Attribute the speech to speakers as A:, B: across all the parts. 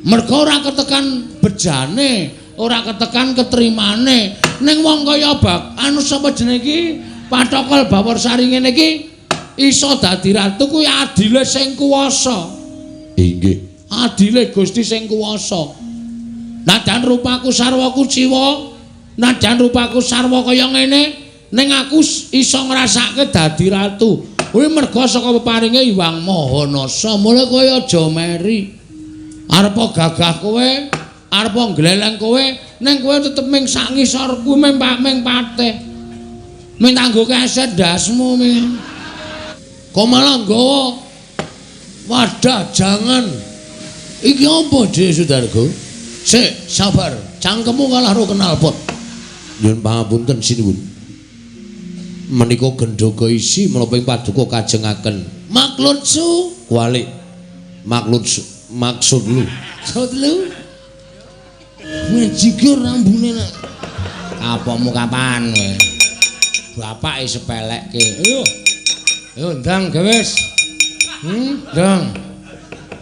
A: Mergo ora ketekan bejane, ora ketekan ketrimane. Ning wong kaya anu sapa jenenge iki? Pathokol Bawarsari ngene iki iso dadi ratu kuwi adile sing kuwasa.
B: Inggih.
A: Adile Gusti sing kuwasa. Najan rupaku sarwa kuciwa, najan rupaku sarwa kaya ngene, ning aku iso ngrasake dadi ratu. Kuwi merga saka peparinge Hyang Mahanasa. Mula kowe aja meri. Arep gagah kowe, arep gleleng kowe, ning kowe tetep ming sak ngisor kuwi ming patih. Ming tanggo keset ndasmu ming. Kok malah nggawa wadah jangan. Iki apa Dhewe Sudarga? Sik, sabar. Cangkemmu kalah ro knalpot.
B: Nyuwun pangapunten sinuwun. Menika gendhoga isi menapa paduka kajengaken
A: Maklud su.
B: kualik maksud lu.
A: Maksud lu. Jigur rambune nak. Apamu kapan kowe? Bapake sepelekke. Ayo. Ayo ndang gewis. Ndang.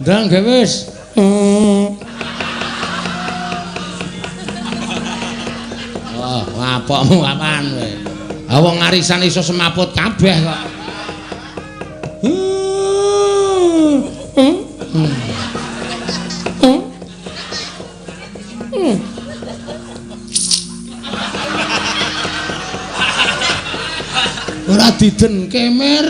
A: Ndang gewis. Oh, apakmu kapan kowe? Ha wong arisan iso semaput kabeh kok. Ora diden kemer.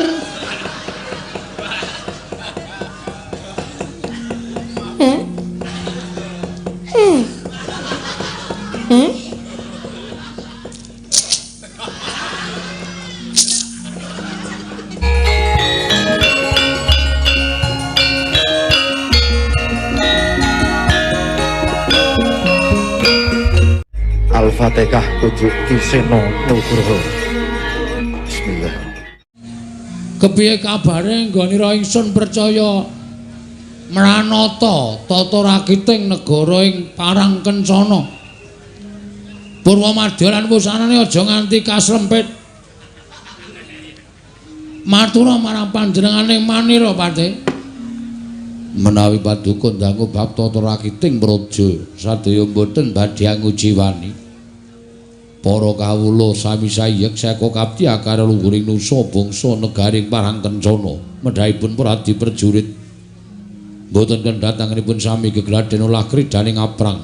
C: Al-Fatihah Kujuk Kiseno Nugroho. Bismillah.
A: Kepiye kabare nggonira ingsun percaya mranata tata rakiting negara ing Parang Kencana. Purwamadya lan wusanane aja nganti kasrempit. Matura marang panjenengane manira Pati.
B: Menawi paduka ndangu bab tata rakiting praja sadaya boten badhe ngujiwani. Para kawula sami sayek saka kapti akara luhuring nusa bangsa negaring Parang Kencana medhahipun Pradi Perjurit boten kendhatanganipun sami gegladen ulah kridaning aprang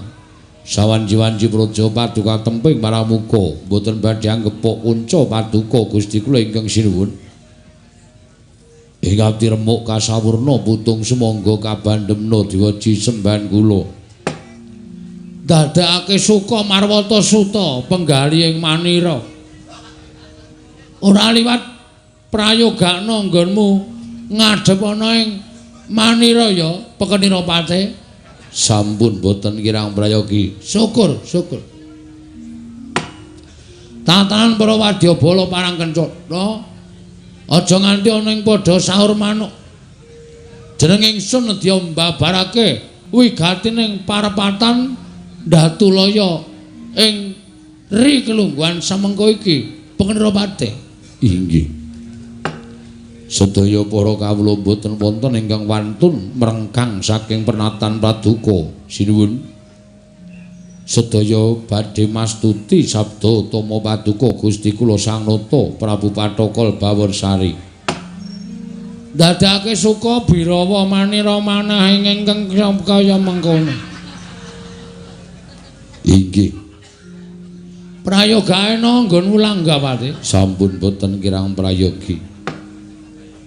B: sawanji-wanji praja paduka temping paramuka boten badhe anggepok unca paduka Gusti kula ingkang sinuwun ing abdi remuk kasawurna putung sumangga kabandhemna diwaji sembahan kula dadakake suka marwata suta penggali ing manira ora liwat prayogakna nggonmu ngadhep ana ing manira ya pekenira Pati. Sampun boten kirang prayogi.
A: Syukur tatanan para wadyabala Parang Kencana aja nganti ana ing padha sahur manuk jeneng ingsun nedya mbabarake wigatining parepatan Datulaya ing ri kelungguhan samengko iki pengenira Pati.
B: Inggih. Sedaya para kawula boten wonten ingkang wantun mrengkang saking pernatan paduka sinuwun. Sedaya badhe mastuti sabda utama paduka Gusti kula Sang Nata Prabu Pathokol Bawarsari.
A: Dadake suka birawa manira manah ing ingkang kaya mengkono.
B: Inggih.
A: Prayogane nggonmu langgah Pati.
B: Sampun boten kirang prayogi.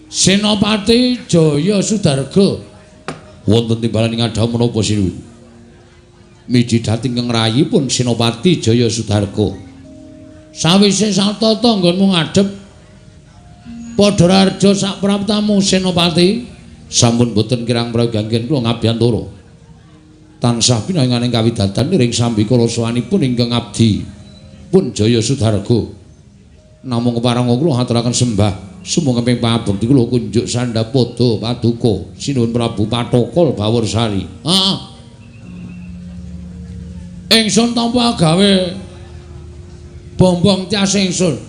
A: Senopati Jaya Sudarga
B: wonten timbalan ing adhamu menapa sinuwun? Miji dhateng ingkang rayipun Senopati Jaya Sudarga.
A: Sawise satata nggonmu ngadhep padha raja sak praptamu Senopati.
B: Sampun boten kirang prayogi anggen kula ngabiyantara. Tansah pinanganing kawidadan ring sambikala sawanipun ingkang abdi pun Jaya Sudarga. Namung keparang kula ngaturaken sembah sumangga ping pangabekti kula kunjuk sandhapada paduka sinuwun Prabu Pathokol Bawarsari.
A: Heeh. Ingsun tampa gawe bombong tias ingsun.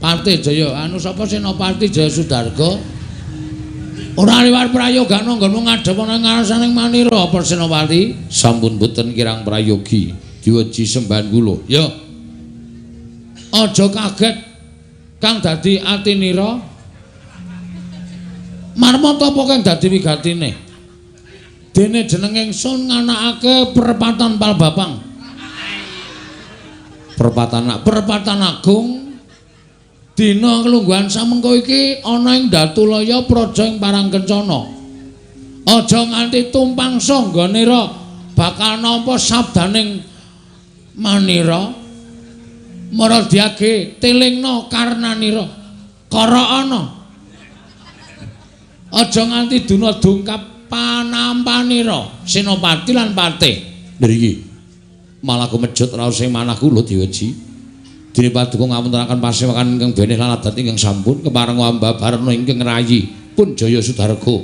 A: Pati Jaya anu sapa Senopati Jaya Sudarga? Ora liwat prayoga nggonmu ngadhep ana ngarsaning manira apa Senopati?
B: Sampun boten kirang prayogi. Diweji sembahan kula.
A: Ya. Aja kaget kang dadi atinira. Marmata apa kang dadi wigatine? Dene jeneng ingsun nganakake perempatan Palbabang. Perempatan agung. Dina kelungguhan samengko iki ana ing Datulaya Praja ing Parangkencana. Aja nganti tumpang sangganira bakal nampa sabdaning manira. Maradyage tilingna karnanira. Kara ana. Aja nganti duna dungkap panampanira Senopati lan Patih.
B: Niki malah kumejut raos sing manah kula diweji. Dene paduka ngapuntenaken pasewakan ingkang benih lan adat ingkang sampun kepareng ambabarna ingkang rayi pun Jaya Sudarga.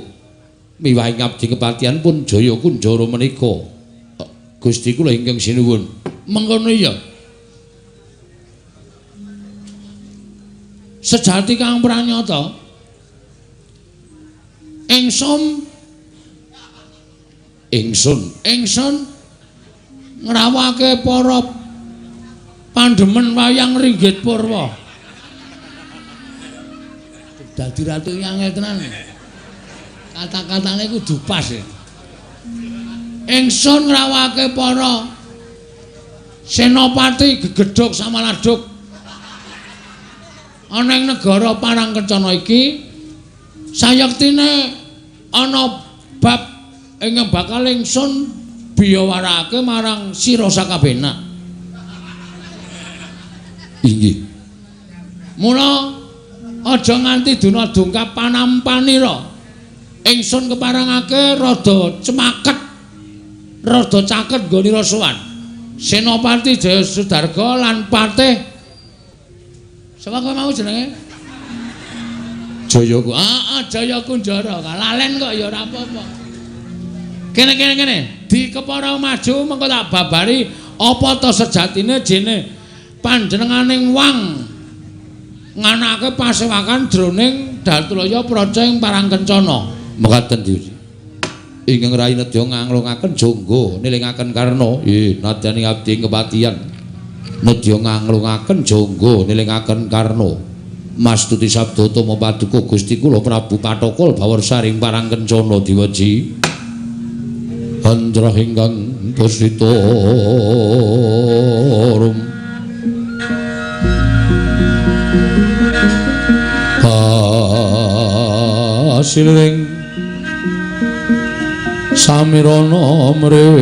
B: Miwahi ngabdi kepatihan pun Jaya Kunjara menika. Gusti kula ingkang sinuwun.
A: Mengkono ya. Sejati kang pranyata. Ingsun ngrawake para pandemen wayang Ringgit Purwa. Dadi ratu yang tenan. Kata-katane kudu pas ya. Ingsun ngrawake para senopati gegedhog samaladuk ana ing negara Parangkencana iki sayektine ana bab ingkang bakal ingsun biyawarake marang sira sakabehna.
B: Inggih.
A: Mula aja nganti duna dungkap panampanira. Ingsun keparengake rada cemaket, rada caket nggonira sowan. Senopati Jaya Sudarga lan Patih. Sapa kowe mau jenenge?
B: Jayaku.
A: Jaya Kunjara. Lalen kok ya ora apa-apa. Kene. Di kepara maju mengko tak babari apa to sejatine jene panjenenganing wang nganake pasewakan jroning Datulaya Praja ing Parangkencana.
B: Mekaten diri. Ingkang rayi nedya nganglungaken jangga nilingaken karna. Nggih, nadyan abdi kepatihan. Nedya nganglungaken jangga nilingaken karna. Mastuti sabda utama paduka Gusti kula Prabu Patokol Bawarsaring Parangkencana diweji. Handra ingkang pusita Sileng samirana mrih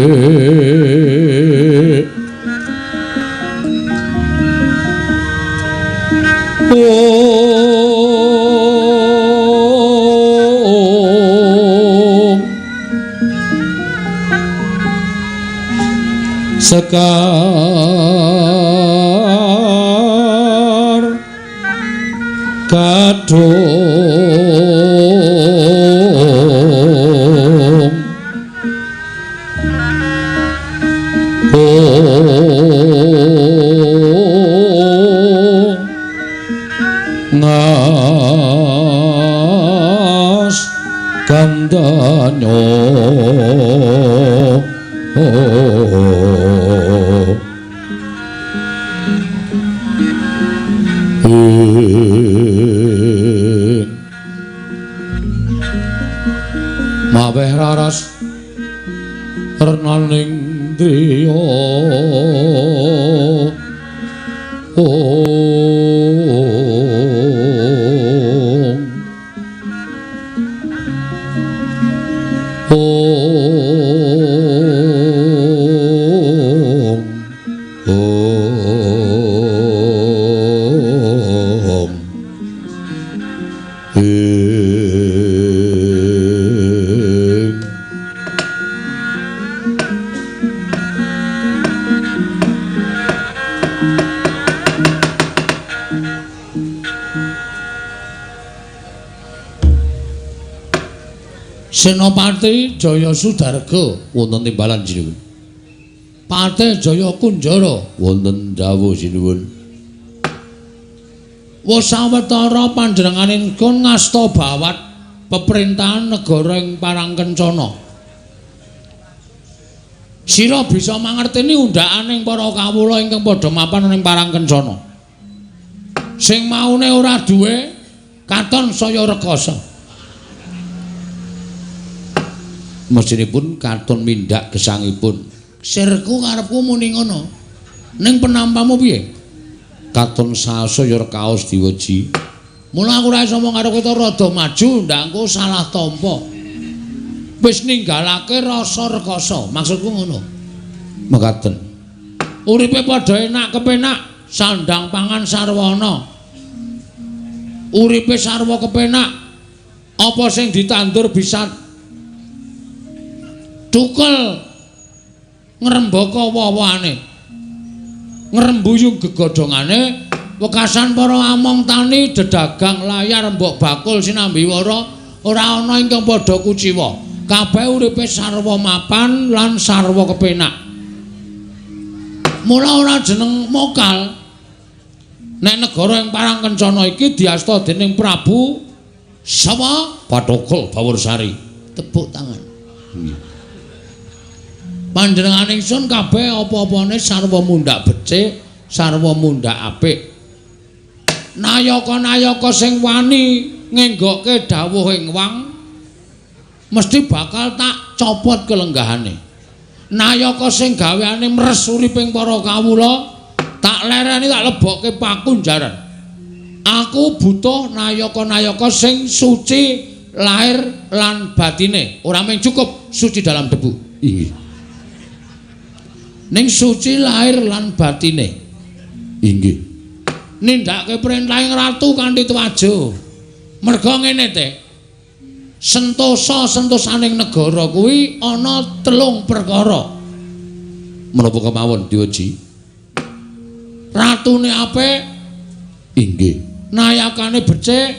B: sekar kadung ngas kandanya maweh raras renaning driya
A: Senopati Jaya Sudarga
B: wonten timbalan sinuwun.
A: Patih Jaya Kunjara
B: Wonten dawuh sinuwun.
A: Wasawetara panjenenganipun ngasta bawat pemerintahan negara ing Parangkencana. Sira bisa mangerteni undhakaning para kawula ingkang padha mapan ing Parangkencana. Sing maune ora duwe katon saya rekoso.
B: Mesinipun katon mindak gesangipun.
A: Sirku karepku muni ngono. Ning penampamu piye?
B: Katon saya kaos diweji.
A: Mula aku ora iso ngomong karo kowe rada maju ndangku salah tampa. Wis ninggalake rasa rekoso, maksudku ngono.
B: Mekaten.
A: Uripe padha enak kepenak, sandang pangan sarwana. Uripe sarwa kepenak, apa sing ditandur bisa dukel ngrembaka wawane. Ngrembuyung gegodhongane. Wekasan para among tani dedagang layar mbok bakul sinambi wara ora ana ingkang padha kuciwa. Kabeh uripe sarwa mapan lan sarwa kepenak. Mula ora jeneng mokal. Nek negara ing Parangkencana iki diasta dening Prabu sapa?
B: Pathokol Bawursari.
A: Tepuk tangan. Panjenengan ingsun kabeh apa-apane sarwa mundhak becik, sarwa mundhak apik. Nayaka-nayaka sing wani ngenggokke dawuhing wang mesti bakal tak copot kelenggahane. Nayaka sing gaweane mres uriping para kawula tak lereni tak lebokke pakunjaran. Aku butuh nayaka-nayaka sing suci lahir lan batine, ora mung cukup suci dalam debu.
B: Inggih.
A: Ning suci lahir lan batine.
B: Inggih.
A: Nindakake perintahing ratu kanthi tuwajo. Merga ngene teh. Sentosa-sentosaning negara kuwi ana 3 perkara.
B: Menapa kemawon diweji?
A: Ratune apik,
B: Inggih.
A: nayakane becik,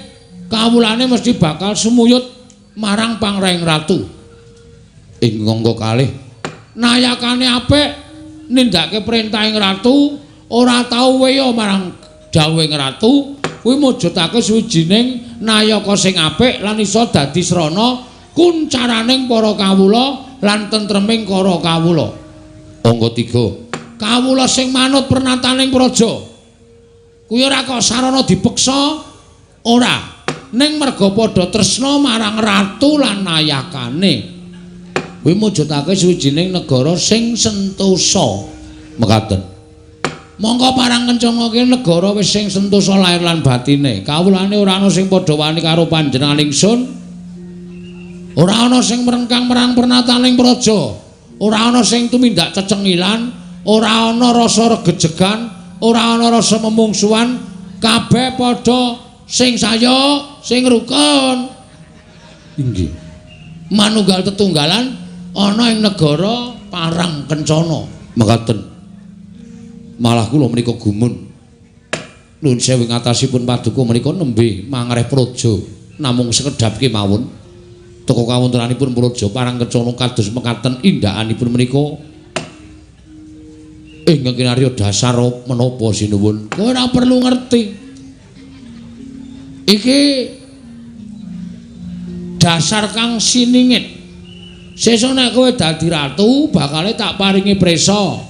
A: kawulane mesti bakal sumuyut marang pangrahing ratu.
B: Ing ngangka kalih,
A: Nayakane apik, nindakake perintahing ratu, ora tau weya marang dawuhing ratu, kuwi mujudake suwijining nayaka sing apik lan iso dadi srana kuncaraning para kawula lan tentreming para kawula.
B: angka 3.
A: Kawula sing manut pernataning praja. Kuwi ora kok sarana dipeksa, ora. Ning merga padha tresna marang ratu lan nayakane. Kuwi mujudake suwijining negara sing sentosa.
B: Mekaten.
A: Monggo Parangkencana ki negara wis sing sentosa lahir lan batine. Kawulane ora ana sing padha wani karo panjenengan ingsun. Ora ana sing merengkang marang pernataning praja. Ora ana sing tumindak cecengilan, ora ana rasa regejegan, ora ana rasa memungsuhan, kabeh padha sing saya, sing rukun.
B: Inggih.
A: Manunggal tetunggalan ana ing negara Parangkencana.
B: Mekaten. Malah kula menika gumun. Nuwun sewu ngatasipun paduka menika nembe mangreh praja namung sekedhap kemawon. Teka kawontenanipun praja Parangkencana kados mekaten indakanipun menika ingkang kinarya dasar menapa sinuwun.
A: Kowe ora perlu ngerti. Iki dasar kang siningit. Sesuk nek kowe dadi ratu bakale tak paringi presa.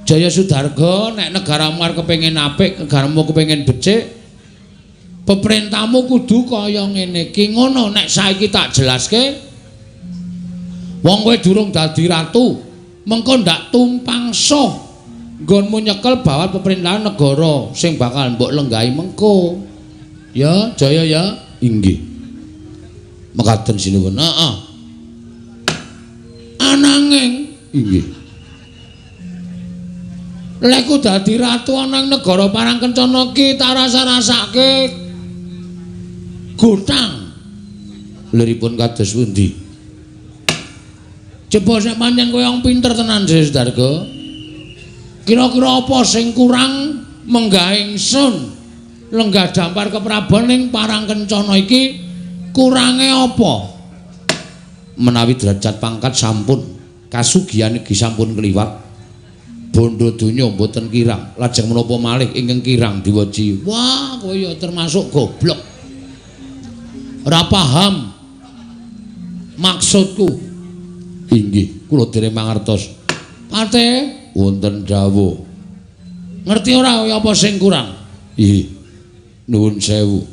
A: Jaya Sudarga nek negaramu arep kepengin apik, negaramu kepengin becik, peperintahmu kudu kaya ngene iki. Ngono nek saiki tak jelaske. Wong kowe durung dadi ratu, mengko ndak tumpang soh nggonmu nyekel bawat pemerintahan negara sing bakal mbok lenggahi mengko. Ya, Jaya ya.
B: Inggih. Mekaten sinuwun.
A: Heeh. Ananging
B: Inggih.
A: lek ku dadi ratu ana ing negara Parangkencana ki tak rasa-rasake gotang.
B: Liripun kados pundi?
A: Coba nek pancen kowe wong pinter tenan Sudarga. Kira-kira apa sing kurang menggah ingsun lenggah dampar kepraban ning Parangkencana iki kurange apa?
B: Menawi derajat pangkat sampun, kasugihan iki sampun kliwat. Bondo donya mboten kirang, lajeng menapa malih ingkang kirang diweji.
A: Wah, kowe ya termasuk goblok. Ora paham maksudku.
B: Inggih, kula dereng mangertos.
A: Pate,
B: Wonten dawuh.
A: ngerti ora kaya apa sing kurang?
B: Ih, nuwun sewu.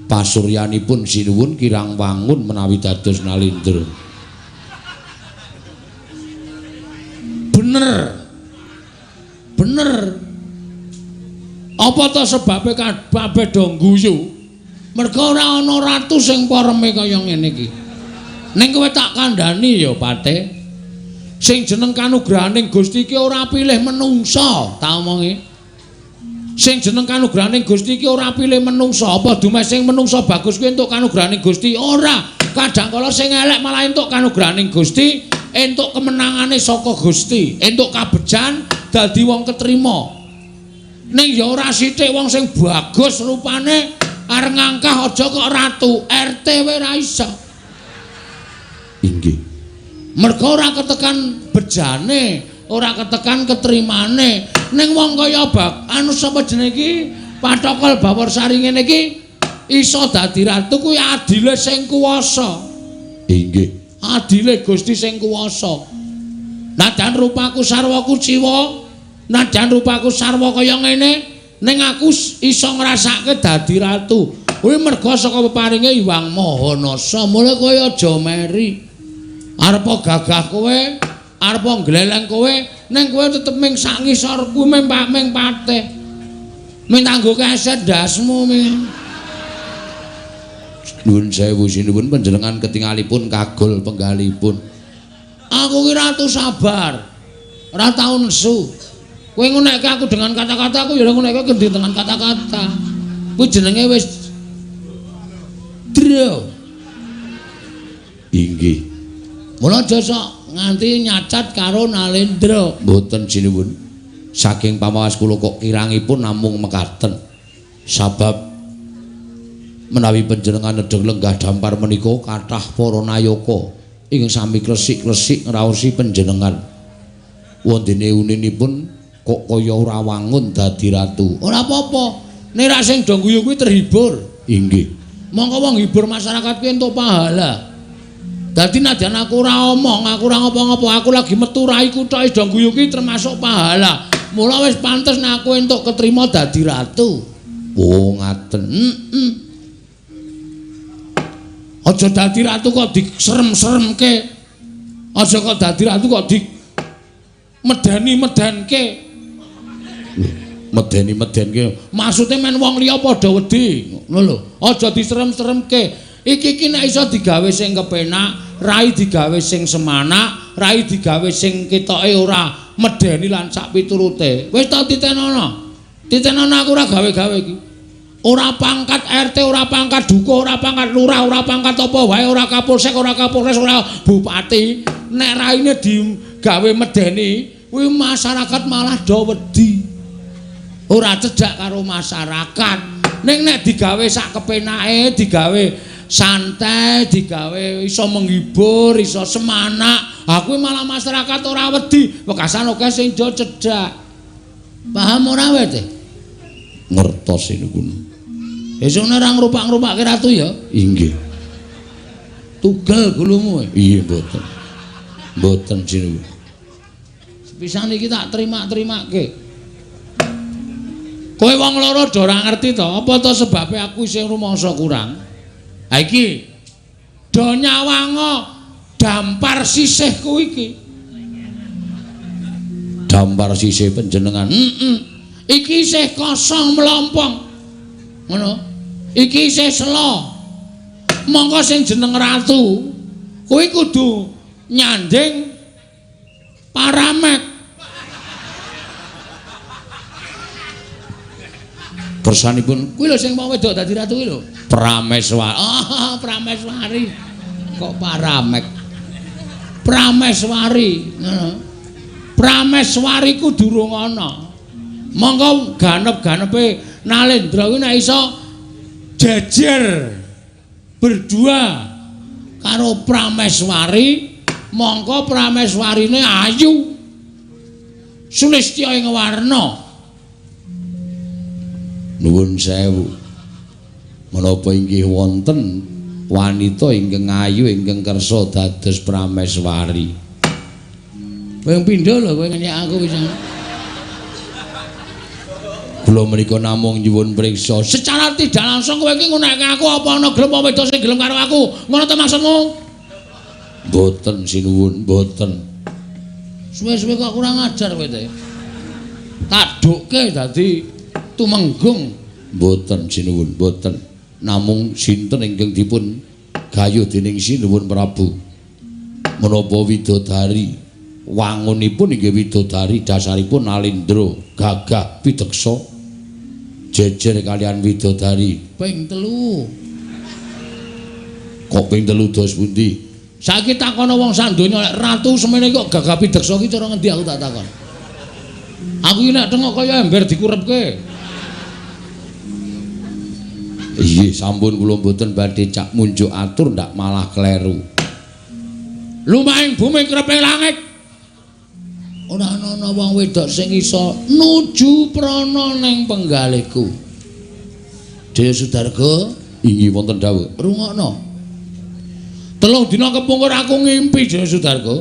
B: Pasuryanipun sinuwun kirang wangun menawi dados nalindra.
A: Bener. Apa to sebabe kabeh do guyu? Mergo ora ana ratu sing pareme kaya ngene iki. Ning kowe tak kandhani ya, Pate. Sing jeneng kanugrahaning Gusti iki ora pilih menungsa, tak omongi. Sing jeneng kanugrahaning Gusti iki ora pilih menungsa. Apa dume sing menungsa bagus kuwi entuk kanugrahaning Gusti? Ora. Kadang kala sing elek malah entuk kanugrahaning Gusti, entuk kemenangane saka Gusti, entuk kabejan dadi wong ketrima. Ning ya ora sithik wong sing bagus rupane arep ngangkah aja kok ratu, RT wae ora iso.
B: Inggih.
A: Mergo ora ketekan bejane, ora ketekan ketrimane. Ning wong kaya anu sapa jenenge iki? Pathokol Bawarsari ngene iki iso dadi ratu kuwi adile sing kuwasa.
B: Inggih.
A: Adile Gusti sing kuwasa. Najan rupaku sarwa kuciwa, najan rupaku sarwa kaya ngene, ning aku iso ngrasake dadi ratu. Kuwi merga saka peparinge Hyang Mahanasa. Mule kowe aja meri. Arepa gagah kowe, arepa gleleng kowe, ning kowe tetep ming sak ngisorku ming patih. Ming tanggo keset ndasmu ming.
B: Nuwun sewu sinuwun panjenengan ketingalipun kagol penggalipun.
A: Aku ki ratu sabar. Ora tau nesu. Kowe ngunekke aku dengan kata-kata, aku ya ngunekke dengan kata-kata. Kuwi jenenge wis dro.
B: Inggih.
A: Mula aja sok nganti nyacat karo Nalendra.
B: Mboten sinuwun. Saking pamawas kula kok kirangipun namung mekaten. Sabab menawi panjenengan nedheng lenggah dampar menika kathah para nayaka ing sami klesik-klesik ngraosi panjenengan. Wondene uninipun kok kaya ora wangun dadi ratu.
A: Ora apa-apa. Nek ra sing do guyu kuwi terhibur.
B: Inggih.
A: Mongko wong hibur masyarakat kuwi entuk pahala. Dadi nadyan aku ora omong, aku ora ngopo-ngopo, aku lagi metu raiku tok do guyu kuwi termasuk pahala. Mula wis pantes nek aku entuk ketrima dadi ratu.
B: Oh, ngaten.
A: Aja dadi ratu kok diserem-seremke. Aja kok dadi ratu kok di medeni-medenke.
B: Medeni-medenke.
A: Maksude men wong liya padha wedi, ngono lho. Aja diserem-seremke. Iki nek iso digawe sing kepenak, rai digawe sing semanak, rai digawe sing ketoke ora medeni lan sak piturute. Wis ta titenono. Titenono aku ora gawe-gawe iki. Ora pangkat RT, ora pangkat dukuh, ora pangkat lurah, ora pangkat apa wae, ora kapolsek, ora kapolres, ora bupati. Nek raine digawe medeni, kuwi masyarakat malah do wedi. Ora cedhak karo masyarakat. Ning nek digawe sak kepenake, digawe santai, digawe iso menghibur, iso semanak, aku malah masyarakat ora wedi. Wekasan oke sing do cedhak. Paham ora wae teh?
B: Ngertos niku.
A: Esuk nek ngrupak-ngrupakke ratu ya?
B: Inggih.
A: Tugel gulumu.
B: Iya mboten. Mboten sinuwun.
A: Sepisan iki tak terima-terimake. Kowe wong loro do ora ngerti to, apa to sebabe aku isih rumangsa kurang? Ha iki do nyawanga dampar sisihku iki.
B: Dampar sisih panjenengan.
A: Iki isih kosong melompong. Ngono. Iki isih selo. Monggo sing jeneng ratu kuwi kudu nyanding paramek.
B: Kersanipun
A: Kuwi lho sing mau wedok dadi ratu kuwi lho.
B: Prameswari.
A: Oh, Prameswari. Kok paramek? Prameswari, ngono. Prameswari ku durung ana. Monggo ganep-ganepe Nalendra kuwi nek iso jejer berdua karo Prameswari, mongko Prameswarine ayu. Sulistya ing warna.
B: Nuwun sewu. menapa inggih wonten wanita ingkang ayu ingkang kersa dados prameswari.
A: Ping pindho lho kowe ngenyek aku wis.
B: Kula menika namung nyuwun priksa
A: Secara tidak langsung kowe iki ngunekke aku apa ana gelem apa wedok sing gelem karo aku? Ngono ta maksudmu?
B: Boten sinuwun, boten.
A: Suwe-suwe kok kurang ajar kowe te. Tak dukke dadi tumenggung.
B: Boten sinuwun, boten. Namung sinten ingkang dipun gayuh dening Sinuwun Prabu. Menapa widodari wangunipun inggih widodari dasaripun Alindra, gagah pideksa. Jejer kalian widodari
A: Ping 3.
B: kok ping 3 dos pundi?
A: Saiki takono wong sandonya lek ratu semene kok gagah pideksa ki cara ngendi aku tak takon. Aku iki nek tengok kaya ember dikurepke.
B: Iya, sampun kula mboten badhe cak munjuk atur ndak malah kleru.
A: Lumahing bumi kreping langit. Ora ana wong wedok sing iso nuju prana ning penggalihku. Dewa Sudarga,
B: Inggih wonten dawuh.
A: rungokno. 3 dina kepungkur aku ngimpi Dewa Sudarga.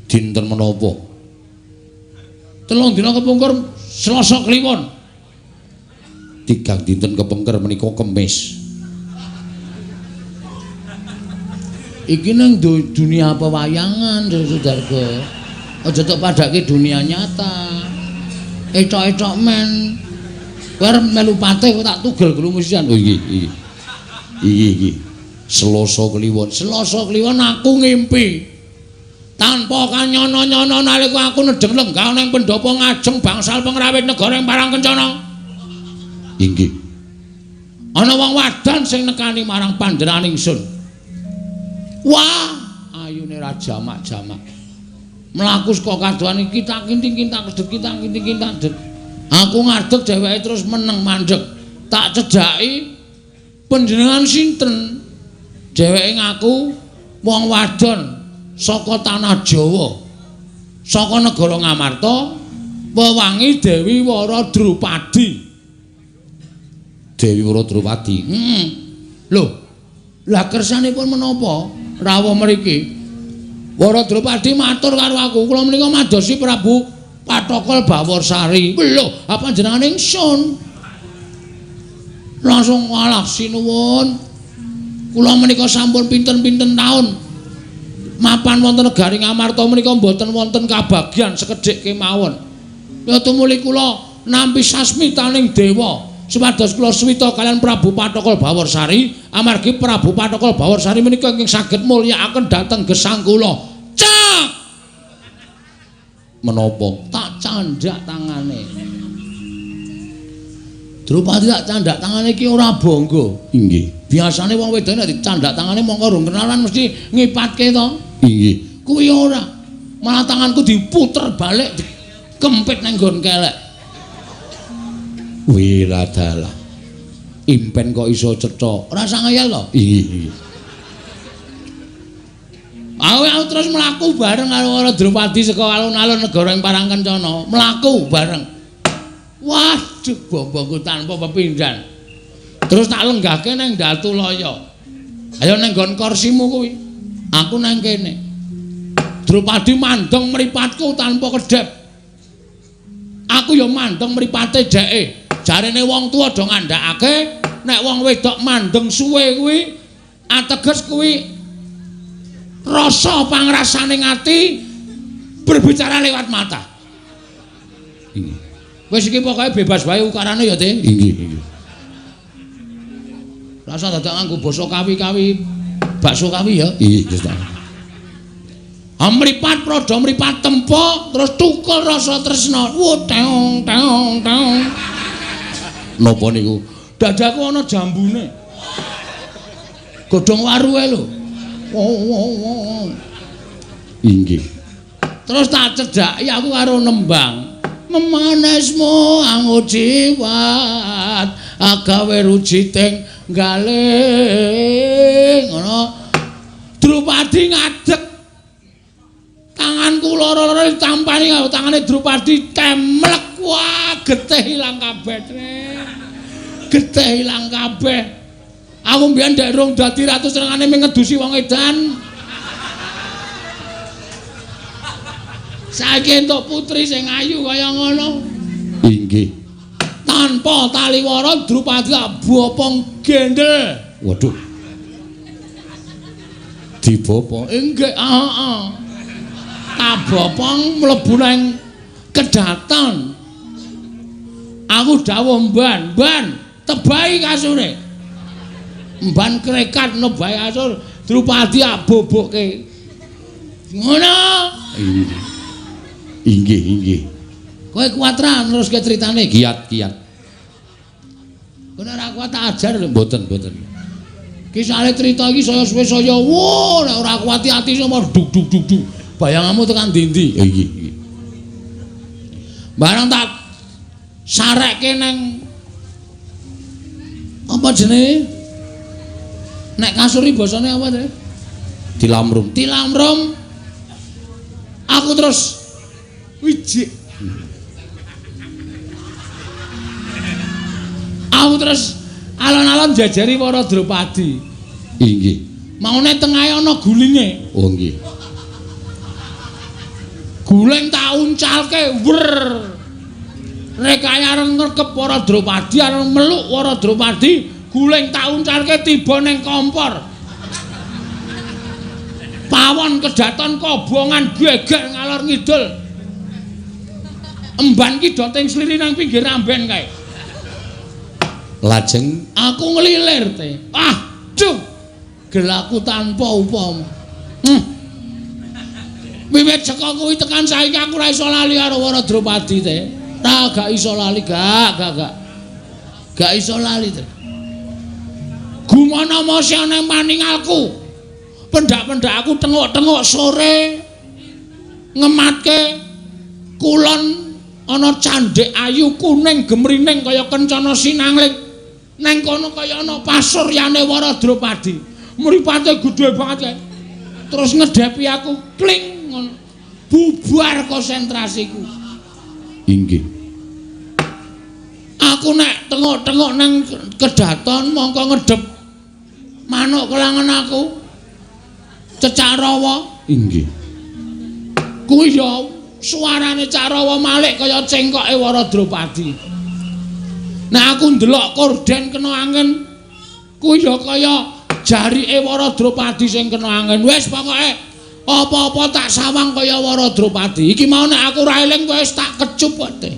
B: Dinten menapa?
A: 3 dina kepungkur Selasa Kliwon.
B: 3 dinten kepengker menika Kemis.
A: Iki nang dunia pewayangan Dewa Sudarga. Aja tok padake dunia nyata. Ecok-ecok men. Kowe arep melu patih kok tak tugel grumusian.
B: Oh iki. Iki. Selasa Kliwon.
A: Selasa Kliwon aku ngimpi. Tanpa kanyono-nyono nalika aku nedeng lenggah ning pendopo ngajeng bangsal pengrawit negara ing Parang Kencana.
B: Inggih.
A: Ana wong wadan sing nekani marang panjenengan ingsun. Wah, ayune ra jamak-jamak. Mlaku saka kadohan iki tak kinting tak kedet kita kinting tak kedet. Aku ngadeg dheweke terus meneng mandeg. Tak cedhaki panjenengan sinten? Dheweke ngaku wong wadon saka tanah Jawa. Saka negara Ngamarta, wewangi Dewi Wara Drupadi.
B: Dewi Wara Drupadi.
A: Lho, lah kersanipun menapa rawuh mriki? Wara Drupadi matur karo aku, kula menika madosi Prabu Patokol Bawarsari. Lho, apa jenengan ingsun? Langsung walah sinuwun. Kula menika sampun pinten-pinten taun mapan wonten negari Ngamarta menika mboten wonten kabagyan sekedhik kemawon. Ya tumuli kula nampi sasmitaning dewa. Supados kula suwita kalian Prabu Patokol Bawarsari amargi Prabu Patokol Bawarsari menika ingkang saged mulyakaken dhateng gesang kula. Cak!
B: Menapa?
A: Tak candhak tangane. Drupadi tak candhak tangane iki ora bangga.
B: Inggih.
A: Biasane wong wedok nek dicandhak tangane mongko rung kenalan mesti ngipatke to.
B: Inggih.
A: Kuwi ora. Malah tanganku diputer balik kempit nang nggon kelek.
B: Wiradalah. Impen kok iso cetha.
A: Rasa ngayal to?
B: Inggih.
A: Aku terus mlaku bareng karo Wara Drupadi saka alun-alun negara ing Parang Kencana. Mlaku bareng. Waduh, bombongku tanpa pepindhan. Terus tak lenggahke nang Datulaya. Ayo nang nggon kursimu kuwi. Aku nang kene. Drupadi mandeng mripatku tanpa kedhep. Aku ya mandeng mripate dheke. Jarene wong tuwa do ngandhakake nek wong wedok mandeng suwe kuwi ateges kuwi rasa pangrasane ati berbicara lewat mata.
B: Inggih.
A: Wis iki pokoke bebas wae ukarane ya, Te.
B: Inggih, inggih.
A: Rasa dadak nganggo basa kawi-kawi bakso kawi ya.
B: Inggih, Gusti.
A: Mripat pradha mripat tempo terus tukul rasa tresna. Teong teong teong.
B: Napa niku?
A: Dadaku ana jambune. Godhong waruhe lho.
B: Inggih.
A: Terus tak cedhaki aku karo nembang. Memanesmu angu jiwat agawe rujiting galing ngono. Drupadi ngadeg. Tanganku loro-loro ditampani karo tangane Drupadi temlek. Wah, getih ilang kabeh. getih ilang kabeh. Aku mbiyen ndek rung dadi ratu senengane ngedusi wong edan. Saiki entuk putri sing ayu kaya ngono.
B: Inggih.
A: Tanpa taliwara Drupadi bopong gendel.
B: Waduh. Dibopong.
A: Inggih, heeh. Kabopong mlebu nang kedaton. Aku dawuh mban, tebahi kasure. Mban krekat nebahi kasur, Drupadi bobokke. Ngono.
B: Inggih.
A: Kowe kuat ra neruske critane?
B: Kiat.
A: Kowe ora kuat tak ajar lho.
B: Mboten.
A: Kisah cerita iki saya suwe saya nek ora kuat ati sama duk. Bayanganmu tekan ndi-ndi?
B: Inggih.
A: Barang tak sarekke nang apa jenenge? Nek kasuri basane apa to?
B: Dilamrum.
A: Aku terus wijik. Aku terus alon-alon jajari para Drupadi.
B: Inggih.
A: Maune tengahe ana gulinge.
B: Oh nggih.
A: Guling tak uncalke wer. Rekaya areng ngrekep para Drupadi, areng meluk para Drupadi, guling tak uncalke tiba ning kompor. Pawon kedaton kobongan geger ngalor ngidul. Emban ki doting sliri nang pinggir ramben kae.
B: Lajeng
A: aku ngelilir teh. Duh. Gelaku tanpa upama. Wiwit saka kuwi tekan saiki aku ora iso lali karo para Drupadi teh. Gak iso lali, gak. Gak iso lali teh. Gumana mosyane maningalku. Pendak-pendak aku tengok-tengok sore ngematke kulon ana candhek ayu kuning gemrining kaya kencana sinangling. Neng kono kaya ana pasuryane para Drupadi. Mripate gedhe banget kae. Terus ngedepi aku kling ngono. Bubar konsentrasiku.
B: Inggih.
A: Aku nek tengok-tengok nang kedaton mongko ngedep manuk kelangan aku. Cecak Rawa.
B: Inggih.
A: Kuwi ya suarane Cak Rawa malik kaya cengkoke para Drupadi. Nah aku ndelok korden kena angin. Kuwi ya kaya jarike para Drupadi sing kena angin. Wis pokoke apa-apa tak sawang kaya para Drupadi. Iki mau nek aku ra eling wis tak kecup wae.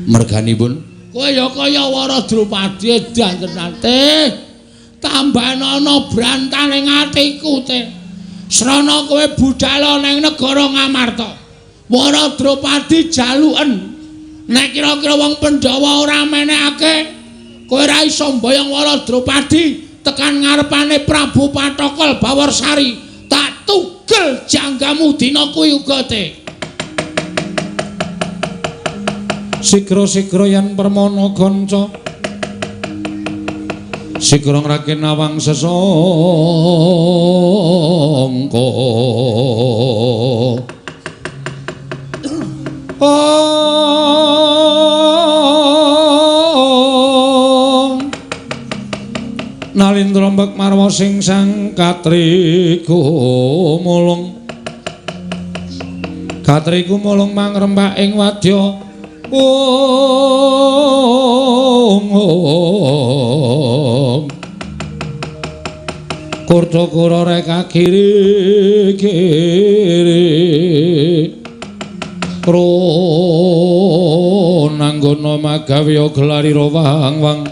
B: Merganipun
A: kowe ya kaya para Drupadi edan tenan teh. Tambahan ana brantan ing atiku teh. Srana kowe budhal ning negara Ngamarta. Para Drupadi jaluken. Nek kira-kira wong Pandhawa ora menehake, kowe ora iso mboyong para Drupadi tekan ngarepane Prabu Patokol Bawarsari. Tak tugel janggamu dina kuwi uga teh.
B: Sigra-sigra yen permana kanca sigra ngraken awang sesangka Nalindra mbek marwa sing sang katriku mulung mangrembak ing wadya Kurta-kura reka kiri Kronanggana magawe gelarira wang-wang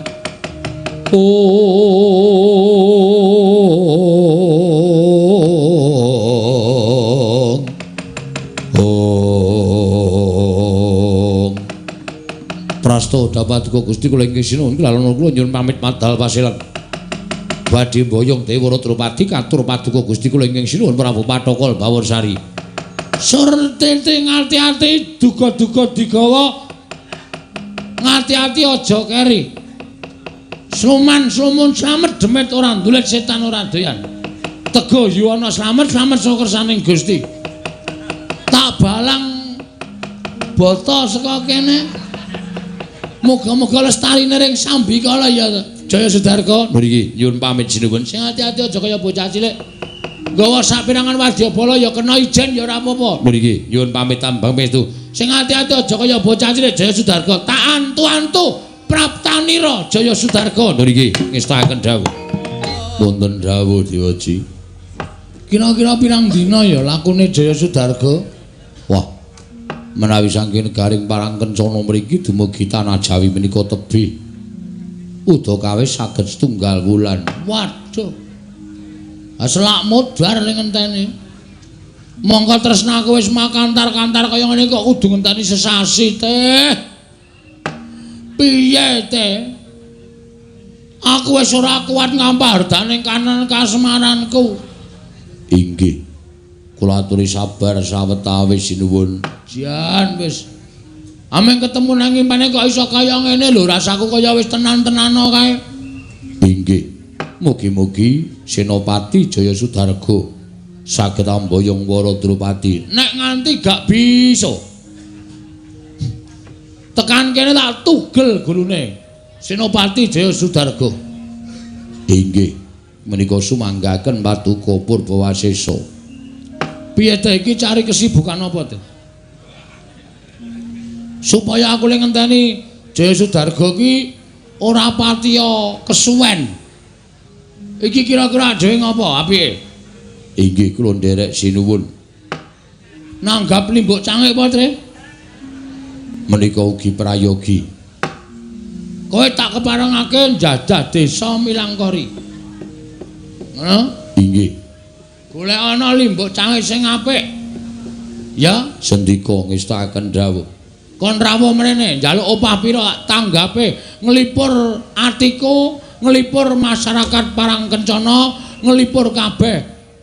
B: Prasto dapaduka Gusti kula ingkang sinuwun kula nyuwun pamit madal pasilan badhe mboyong Dewara Drupadi katur paduka Gusti kula ingkang sinuwun Prabu Patokol Bawarsari sur tinting ati-ati duga-duga digawa ngati-ati aja keri sluman-slumun slamet demit ora ndulit setan ora doyan tego yuwana slamet saka kersaning Gusti tak balang bata saka kene
A: Muga-muga lestarine ring sambikala ya Jaya Sudarga.
B: Mriki nyuwun pamit sinuwun.
A: Sing ati-ati aja kaya bocah cilik. Nggawa sapirangan wadyabala ya kena ijen ya ora apa-apa.
B: Mriki nyuwun pamit tambang pestu.
A: Sing ati-ati aja kaya bocah cilik Jaya Sudarga. Tak antu-antu praptanira Jaya Sudarga.
B: Mriki ngestaken dawuh. Wonten dawuh Dewaji.
A: Kira-kira pirang dina ya lakune Jaya Sudarga?
B: Wah. Menawi saking negaring Parangkencana mriki dumugi tanah Jawi menika tebih. Udakawis saged setunggal wulan.
A: Waduh. Selak modar ning ngenteni. Monggo tresnaku wis makantar-kantar kaya ngene kok kudu ngenteni sesasi teh. Piye teh? Aku wis ora kuat ngampardaning kanan kasemaranku.
B: Inggih. Kula aturi sabar sawetawis sinuwun.
A: Jan wis. Ameng ketemu nang impane kok iso kaya ngene lho, rasaku kaya wis tenan-tenano kae.
B: Inggih. Mugi-mugi Senopati Jaya Sudarga saged amboyong para Drupadi.
A: Nek nganti gak bisa. Tekan kene tak tugel gulune. Senopati Jaya Sudarga.
B: Inggih. Menika sumanggaken Paduka Purbawasesa.
A: Piye ta iki cari kesibukan apa to? Supaya aku le ngenteni Jaya Sudarga ki ora patiya kesuwen. Iki kira-kira dhewe ngapa? Piye?
B: Inggih kula nderek sinuwun.
A: Nanggap limbuk cangik apa, Tre?
B: Menika ugi prayogi.
A: Kowe tak keparengake njajah desa Milangkori. Ngono?
B: Inggih.
A: Golek ana limbuk cangik sing apik. Ya,
B: Sendika ngestakaken dawuh.
A: kon rawuh mrene njaluk opah pira tanggape nglipur atiku, nglipur masyarakat Parangkencana, nglipur kabeh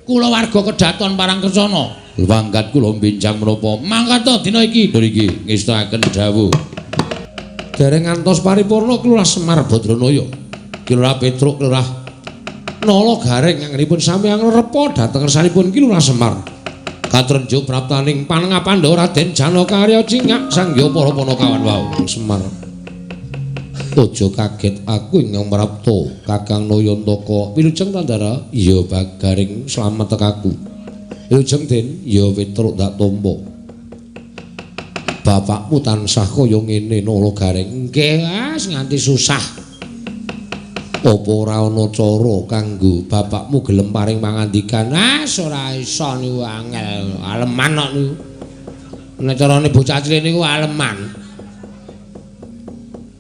A: kulawarga kedaton Parangkencana.
B: Mangkat kula benjang menapa?
A: Mangkat to dina iki.
B: Niki ngestakaken dawuh. Dereng ngantos paripurna Kelurahan Semar Badranaya. Kelurahan Petruk, Kelurahan Nala Gareng anggenipun sami angrepa dhateng ngersanipun Kelurahan Semar. Katrenjo praptaning panengah Pandhawa Raden Janaka Arya Cingak sangya para Panakawan wau Semar. Aja kaget aku ing mrapta Kakang Nayantaka. Wilujeng Tandara, ya Bagaring slamet tekaku. Wilujeng Den, ya Petruk dak tampa. Bapakmu tansah kaya ngene Nala Gareng. Nggih, wis nganti susah. Apa ora ana cara kanggo bapakmu gelem paring pangandikan? Ora iso niku angel, aleman kok niku. Nek carane bocah cilik niku aleman.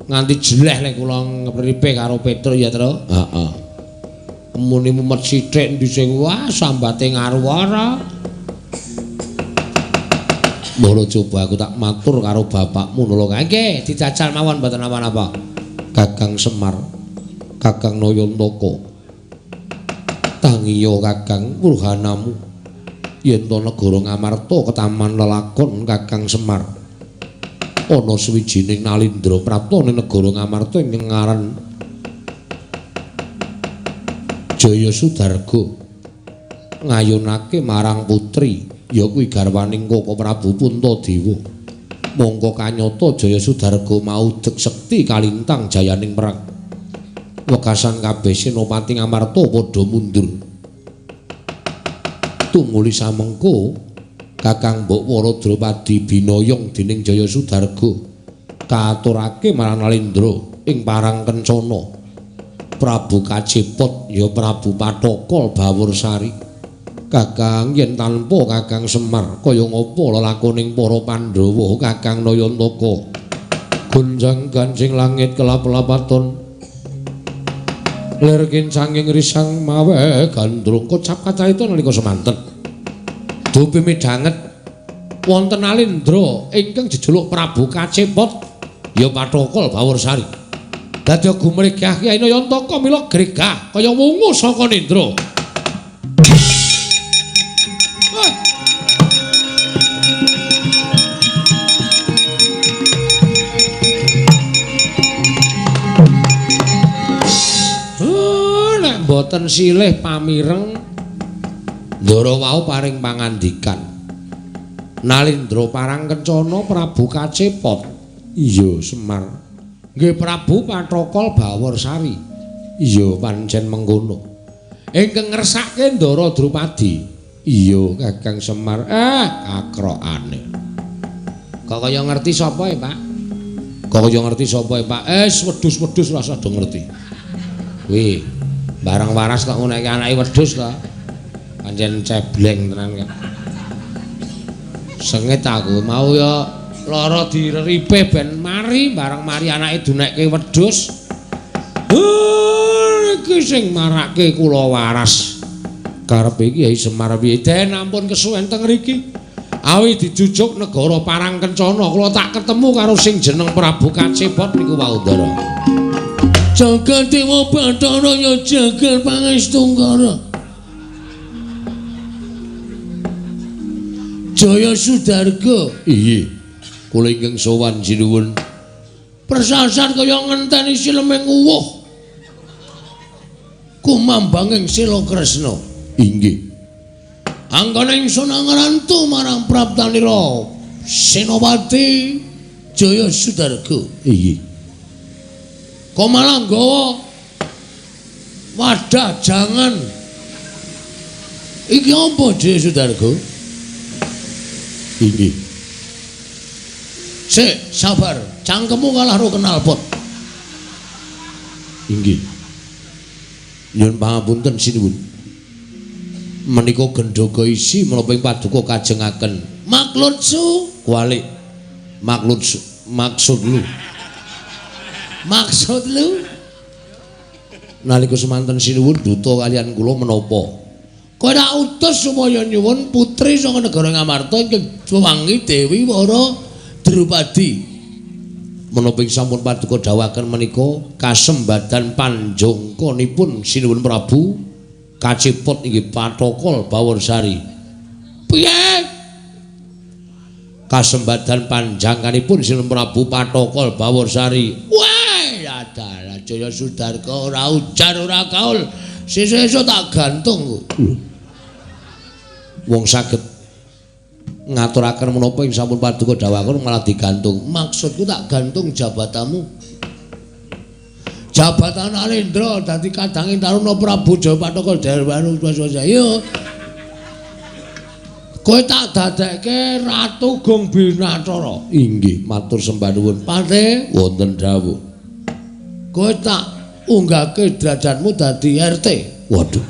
B: Nganti jeleh lek kula ngripe karo Petruk ya, Tru. Heeh. Muni mumet sithik dhisik wah sambate ngarwara. Mula coba aku tak matur karo bapakmu Nala. Nggih, dijajal mawon mboten napa-napa. Kakang Semar. Kakang Nayantaka. Tangiya Kakang Purhanamu. Yen to negara Ngamarta ketaman lelakon Kakang Semar. Ana sawijining Nalindra prapta ning negara Ngamarta ing ngaran Jaya Sudarga. Ngayunake marang putri ya kuwi garwaning Koko Prabu Puntadewa. Mongko kanyata Jaya Sudarga maudeg sekti kalintang jayaning perang. Wekasan kabeh Senopati Ngamarta padha mundur. Tumuli samengko Kakang Mbok Wara Drupadi binayong dening Jaya Sudarga katurake marang Nalindra ing Parangkencana. Prabu Kajepot ya Prabu Pathokol Bawursari. Kakang yen tanpa Kakang Semar kaya ngapa lelakoning para Pandhawa Kakang Nayantaka. Gunjang gancing langit kelap-lapaton. Lir kincanging risang mawe gandrung kocap kacarita nalika semanten. Dupi midhanget wonten Nalindra ingkang jejuluk Prabu Kajepot ya Pathokol Bawursari. Dadi gumregah Kyai Nayantaka mila gregah kaya wungu saka nindra. Boten silih pamireng ndara wau paring pangandikan. Nalindra Parangkencana Prabu Kajepot. Iya Semar.
A: Nggih Prabu Patrokol Baworsari.
B: Iya pancen mengkono.
A: Ingkang ngersake Ndara Drupadi.
B: Iya Kakang Semar. Kakrokane.
A: Kok kaya ngerti sapa ya, Pak?
B: Kok kaya ngerti sapa ya, Pak?
A: Wedhus-wedhus rasa do ngerti.
B: Wih, barang waras kok ngono iki anake wedhus to. Pancen cebleng tenan kok.
A: Sengit aku mau ya lara direripe ben mari barang mari anake dunekke wedhus. Iki sing marake kula waras.
B: Karepe Kyai Semar piye?
A: Den ampun kesuwen teng mriki. Awi dijujuk negara Parangkencana kula tak ketemu karo sing jeneng Prabu Kacepot niku wau Ndara. Jagat Dewa Bathara ya jagat pangestungkara. Jaya Sudarga.
B: Iya. Kula ingkang sowan sinuwun.
A: Persasan kaya ngenteni sileming uwuh. Kumambanging Sila Kresna.
B: Inggih.
A: Anggone ingsun ngrantu marang Praptanira Senopati Jaya Sudarga.
B: Iya.
A: Kok malah nggawa wadah jangan. Iki apa Jaya Sudarga?
B: Inggih.
A: Sik, sabar. Cangkemmu kalah ro knalpot.
B: Inggih. Nyuwun pangapunten sinuwun. Menika gendhoga isi menapa ing paduka kajengaken
A: Maklud su
B: kualik maksud lu.
A: Maksud lu
B: Nalika semanten sinuwun duta kalian kula menapa?
A: kowe tak utus supaya nyuwun putri saka negara Ngamarta ingkang wewangi Dewi Wara Drupadi.
B: Menapa ing sampun paduka dawuhaken menika kasembadan panjangkanipun sinuwun Prabu Kacepot inggih Patrokol Baworsari.
A: Piye?
B: Kasembadan panjangkanipun sinuwun Prabu Patrokol Baworsari.
A: Wah, adalah Jaya Sudarga ora ujar ora kaul. Sesuk tak gantung.
B: Wong saged ngaturaken menapa ing sampun paduka dawuhaken malah digantung.
A: Maksudku tak gantung jabatanmu. Jabatan Alendra dadi kadanging Taruna Prabu Jaya Patrokol Derwanu Swasaya. Kowe tak dadekke Ratu Gong Binathara.
B: Inggih, matur sembah nuwun.
A: Pate
B: Wonten dawuh.
A: kowe tak unggahke derajatmu dadi RT.
B: Waduh.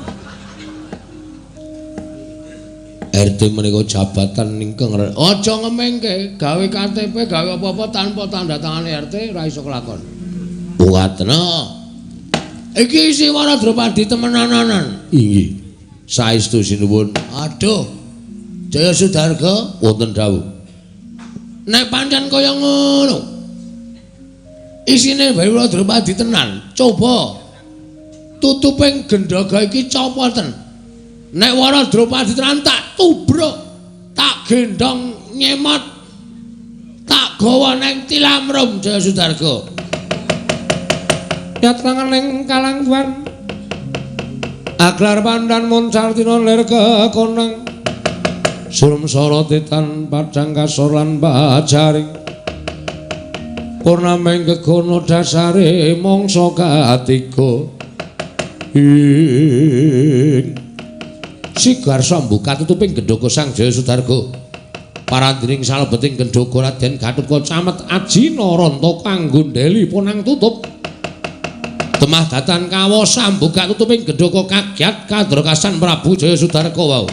B: RT menika jabatan ingkang
A: Aja ngemengke, gawe KTP, gawe apa-apa tanpa tanda tangan RT ora iso kelakon.
B: Watena.
A: Iki isi Wara Drupadi temenanan.
B: Inggih. Saestu sinuwun.
A: Aduh. Jaya Sudarga,
B: Wonten dawuh.
A: nek pancen kaya ngono. Isine Wara Drupadi tenan. Coba tutuping gendhaga iki copoten. Nek Wara Drupadi tenan tak tubruk, tak gendong nyemot, tak gawa neng Tilamrum Jaya Sudarga. Yatrangan ning Kalangguan. Aglar pandan Munsartina lir kekonang. Surmsara titan padang kasor lan bajaring. Purnaming gegono dasare mangsa katiga. Sigar sambuka tutuping gendhoga Sang Jaya Sudarga. Parandining salebeting gendhoga Raden Gatotkaca Camet Aji Naranta kanggo ndeli punang tutup. Temah datan kawo sambuka tutuping gendhoga kagyat kadrakasan Prabu Jaya Sudarga wau.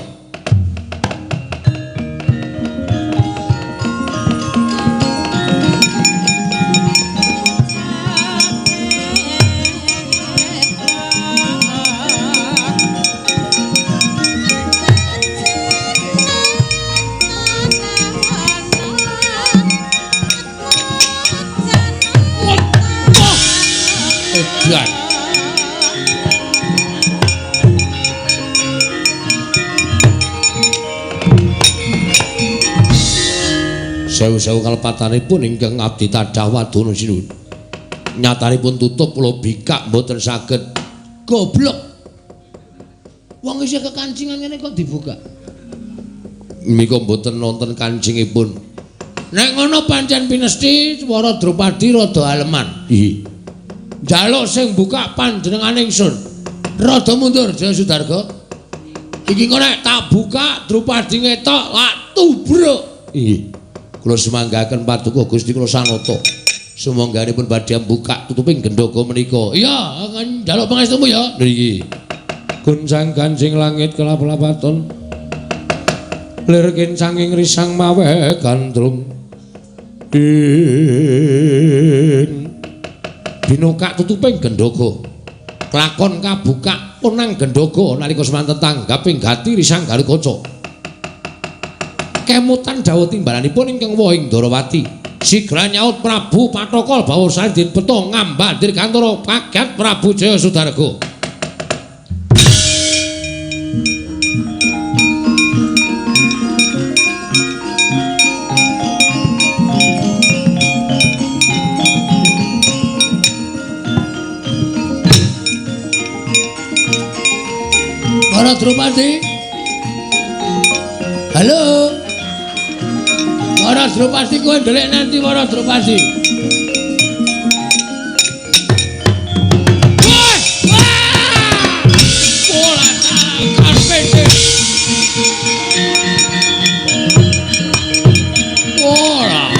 A: Edan. Sewu-sewu kalepatanipun ingkang abdi tadah wadana sinuwun. Nyatanipun tutup kula bikak mboten saged. Goblok. Wong isih kekancingan ngene kok dibuka. Mika mboten nonton kancingipun. Nek ngono pancen pinesti Wara Drupadi rada aleman.
B: Iya.
A: Njaluk sing buka panjenengane ingsun. Rada mundur Jaya Sudarga. Iki kok nek tak buka Drupadi ngetok lak tubruk.
B: Iya. Kula semanggaken paduka Gusti kula sanata. Sumangganipun badhe buka tutuping gendhaga menika.
A: Iya, njaluk pangestumu ya.
B: Nggih. Guncang kancing langit kelap-lapaton. Lir kincanging risang mawe gandrung. Binokak tutuping gendhaga. Klakon kabukak punang gendhaga nalika semanten tanggaping gati risang Garukaca. Kemutan dawuh timbalanipun ingkang wohing Ndarawati. Sigra nyaut Prabu Patokol Bawursari dinbeto ngambandir kantara pagat Prabu Jaya Sudarga.
A: Para Drupadi. Halo. Para Drupadi kowe ndelik nanti para Drupadi. Wah! Wah! Bola karpete. Bola.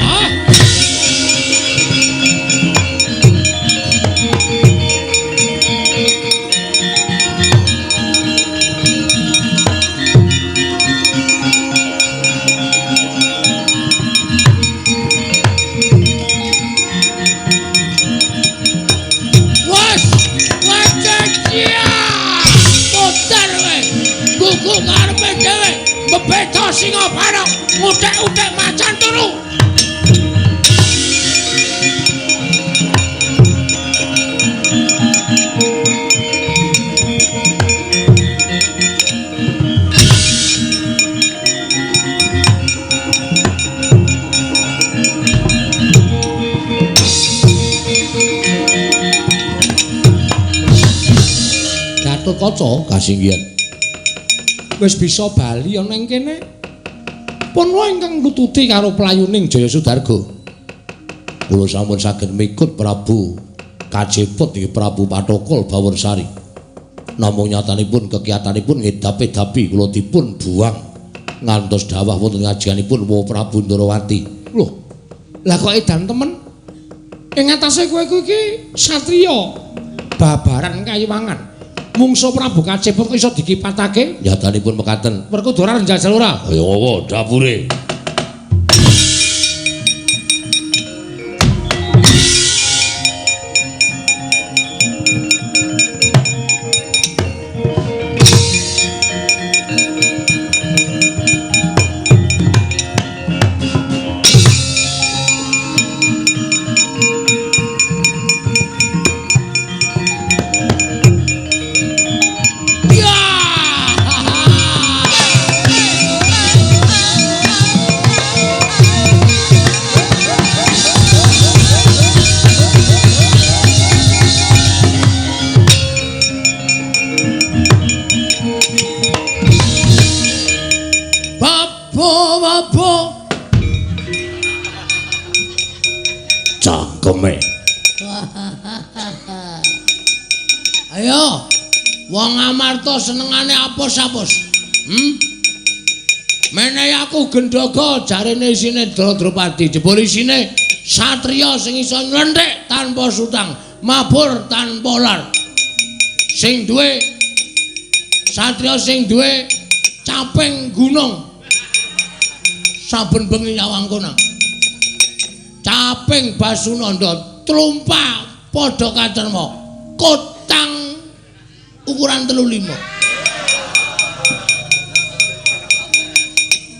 A: Bebeto singa bareng utek-utek macan turu.
B: Gatotkaca kasinggihan. Wis bisa bali ana ing kene. Pun wae ingkang nututi karo playuning Jaya Sudarga. Kula sampun saged mikut Prabu kajeput iki Prabu Patokol Bawursari. Namung nyatanipun kekiyatanipun ngedap-edapi kula dipun buang ngantos dawah wonten ngajianipun Wa Prabu Ndarawati. Lho, lah kok edan temen? Ing atase kowe iki satriya babaran Kayiwangan. Mungsu Prabu Kaciput kok iso dikipatake? Nyatanipun mekaten. Werkudara njajal ora? Ya apa dapure. Cangkeme.
A: Ayo, wong Amarta senengane apus-apus. Menehi aku gendhaga jarene isine Drupadi, jebul isine satriya sing iso nlenthik tanpa sutang, mabur tanpa lar. Sing duwe satriya sing duwe caping gunung. Saben bengi nyawang konang. Caping Basunanda trumpa padha kacerma. Kotang ukuran 35.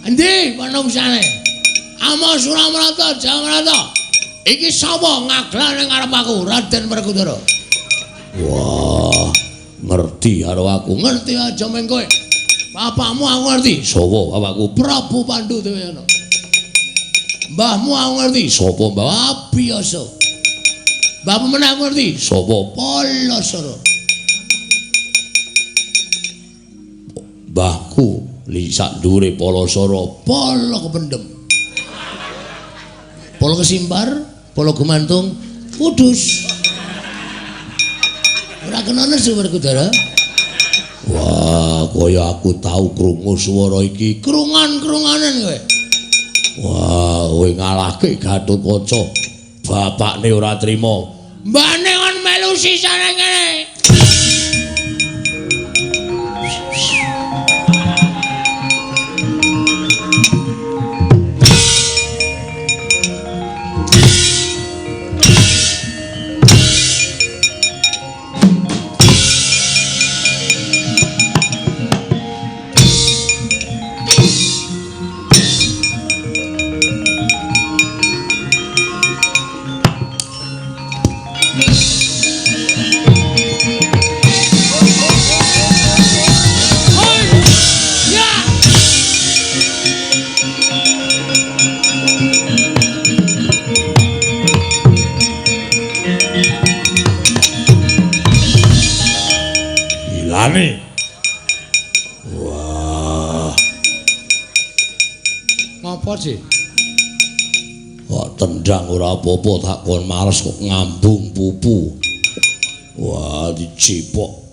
A: Endi panungsane? Ama Suramrata, Jamrata. Iki sapa ngaglan ning ngarep aku, Raden Werkudara?
B: Wah, ngerti karo aku.
A: Ngerti aja meng kowe. Bapakmu aku ngerti.
B: Sapa bapakku?
A: Prabu Pandhu Dewayana. Mbahmu aku ngerti.
B: Sapa mbah?
A: Abiyasa. Mbahmu meneh aku ngerti.
B: Sapa?
A: Palasara.
B: Mbahku li sak ndure Palasara.
A: Pala kependhem. Polo kesimbar, polo gumantung, kudus. Ora kena nesu Werkudara. Wah, kaya aku tahu krungu swara iki. Krungan-krunganan kowe. Wah, kowe ngalahke Gatotkaca. Bapakne ora trima. Mbane kon melu sisane kene. Wah. Ngapa sih? Kok tendang ora apa-apa tak kon males kok ngambung pupu. Wah, dicipok.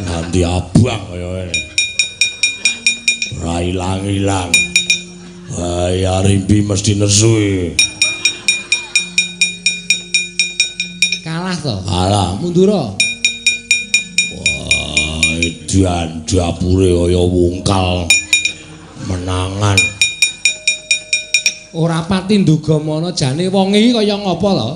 A: Nganti abang kaya ngene. Ora ilang-ilang. Wah, ya rimpi mesti nesu iki. Kalah to? Kalah, mundura. Wah, edan dapure kaya wungkal menangan. Ora pati nduga mono jane wong iki kaya ngapa to?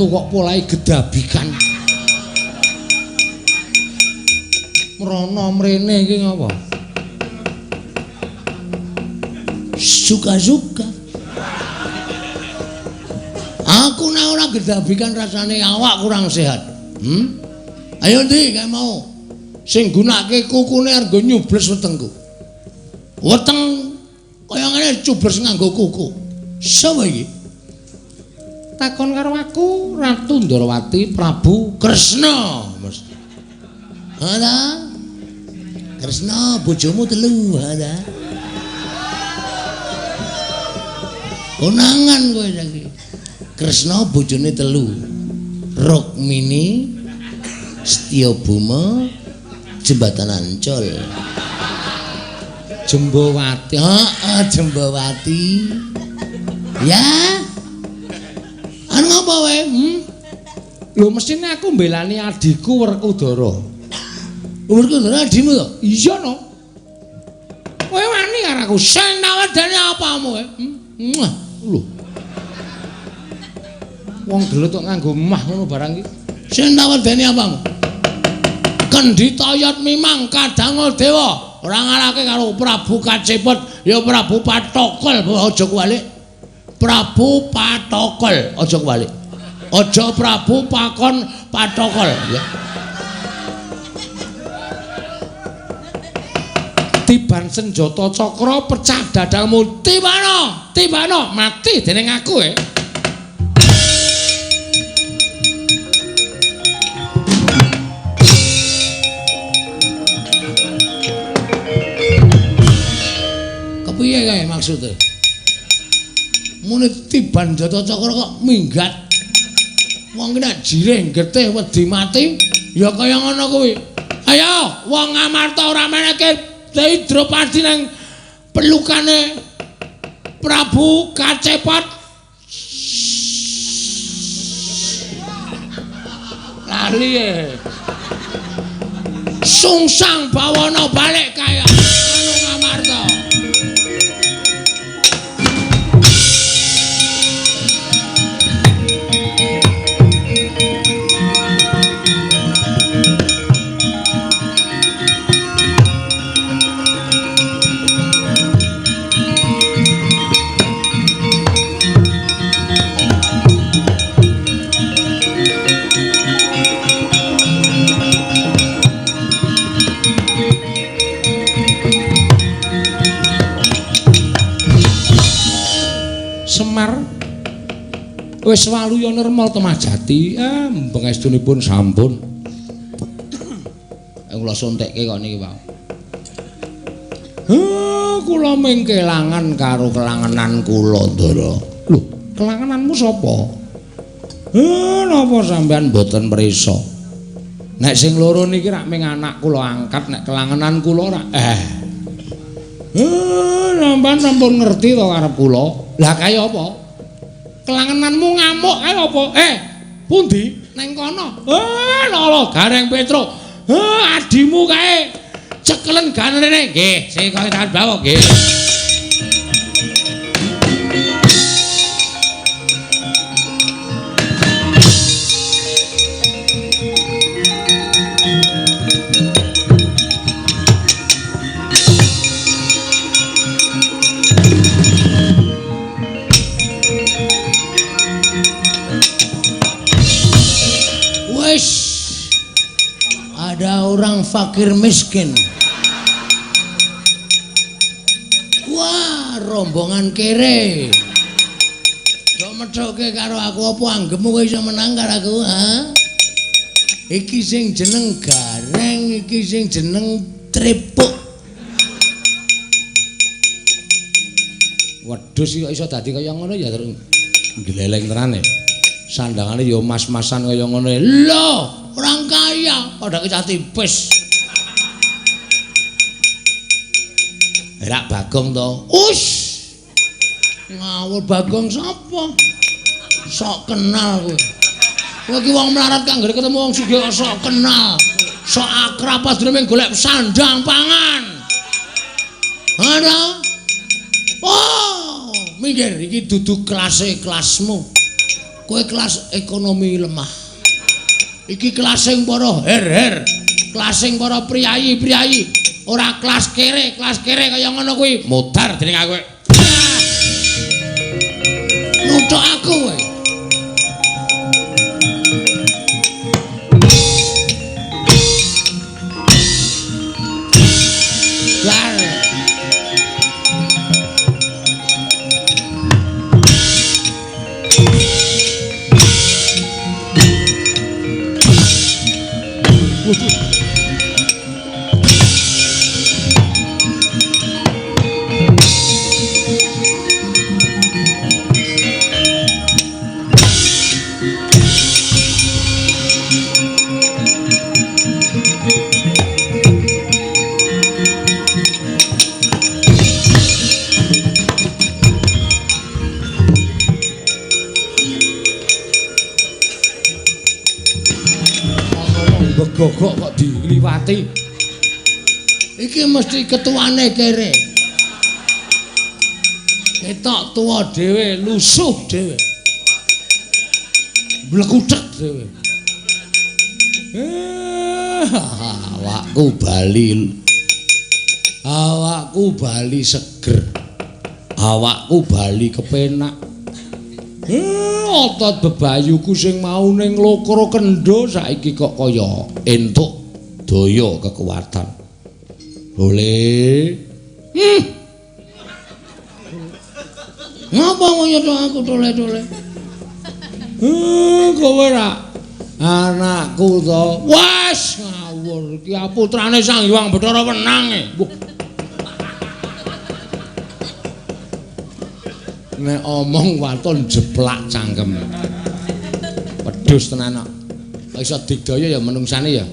A: Kok polai gedabikan merono mrene iki ngapa? Suka-suka. Aku nek ora gedabikan rasane awak kurang sehat. Ayo ndi kae mau sing gunake kukune argo nyubles wetengku. Weteng kaya ngene cubles nganggo kuku. Sapa iki? Takon karo aku Ratu Ndarawati Prabu Kresna mesti. Ala Kresna bojomu telu ada. Konangan kowe saiki. Kresna bojone telu. Rukmini, Setyabuma, Jembatan Ancol. Jembawati. Heeh, Jembawati. Ya. Anu apa wae? Lho mestine aku mbelani adikku Werkudara. Werkudara adimu to? Iya no. Kowe wani karo aku. Sing nawadane apamu wae? Lho. Wong gelut kok nganggo emah ngono barang iki. Sing nawadane apamu? Kendhitayat mimang kadangul dewa. Ora ngalahke karo Prabu Kacepet, ya Prabu Patokol aja kuwalik. Prabu Patokol aja kuwalik. Aja Prabu Pakon Patokol ya. Tiban senjata cakra pecah dadalmu tibana mati dening aku Kepiye kae maksudnya? Mune tiban jata cakra kok minggat. Wong ki nek jireh getih wedi mati, ya kaya ngono kuwi. Ayo, wong Amarta ora meneke Drupadi nang pelukane Prabu Kacepet. Lali sungsang bawana balik kaya anu Amarta.
B: Semar wis waluya nirmal temajati. Bengestunipun sampun. Kula suntekke kok niki wae. Kula ming kelangan karo kelangenan kula, Ndara. Lho, kelangenanmu sapa? Napa sampean boten prisa? Nek sing loro niki rak ming anak kula angkat, nek kelangenan kula rak sampean sampun ngerti to karep kula. Lah kaya apa? Kelangenanmu ngamuk kaya apa? Pundi? Neng kono. Lolo Gareng Petro. Adimu kae cekelen ganene nggih, sing kaya tak bawa nggih.
A: Ada orang fakir miskin. Wah, rombongan kere. Dok medhoke karo aku apa anggemu kowe iso menang karo aku, ha? Iki sing jeneng Gareng, iki sing jeneng Trepuk.
B: Wedhus kok iso dadi kaya ngono ya terus gleleng tenan e. Sandangane ya mas-masan kaya ngono.
A: Lho, orang kaya pada kecah tipis.
B: Rak Bagong to.
A: Ngawur Bagong sapa? Sok kenal kowe. Kowe iki wong melarat kang nggone ketemu wong sugih kok sok kenal. Sok akrab padune mung golek sandang pangan. Ana? Oh, minggir iki dudu kelasmu. Kowe kelas ekonomi lemah. Iki kelas sing para her-her, kelas sing para priyayi-priyayi, ora kelas kere kaya ngono kuwi.
B: Modar dening aku.
A: Nuthuk aku kowe.
B: Gogok kok diliwati.
A: Iki mesti ketuane kere. Ketok tuwa dhewe, lusuh dhewe. Blekutek dhewe.
B: Awakku bali seger. Awakku bali kepenak. Otot bebayuku sing mau ning Lokro Kendho saiki kok kaya entuk daya kekuatan. Boleh.
A: Ngapa ngoyo aku tole-tole?
B: Kowe ra anakku to.
A: Wes ngawur iki putrane Sang Hyang Bathara Wenang e.
B: Nek omong waton jeplak cangkem. Wedhus tenan kok. Iso digdaya ya menungsane ya.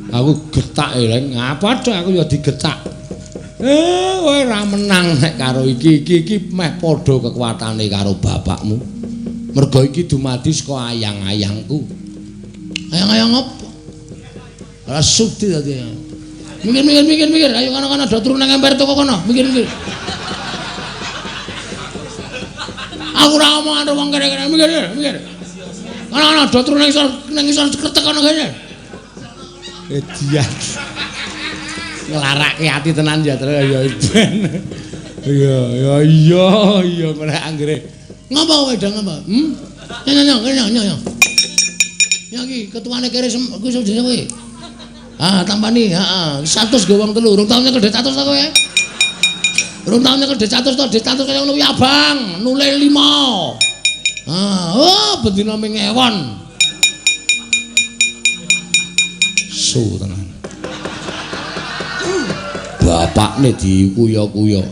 B: Aku getak eleng, apa tok aku ya digetak. Kowe ora menang nek karo iki meh padha kekuatane karo bapakmu. Mergo iki dumadi saka ayang-ayangku.
A: Ayang-ayang apa?
B: Ora sudi dadi.
A: Mikir. Ayo kana-kana do turu nang emper toko kono. Mikir. Aku ora omong karo wong kere-kere, mikir. Kana do turu nang isor kretek kono kene.
B: Edian. Nglarake ati tenan ya terus ya ben. Iya nek anggere.
A: Ngapa kowe dang ngapa? Nyo. Ya iki ketuane kere kuwi iso jenenge kowe. Tampani, 100 go wong telu. Urung tau nyekel 100 ta kowe? Urung tau nyekel D100 to, D100 kaya ngono kuwi Abang, nule 5. Bendina ming ewon. Su tenan. Bapakne dikuya-kuya.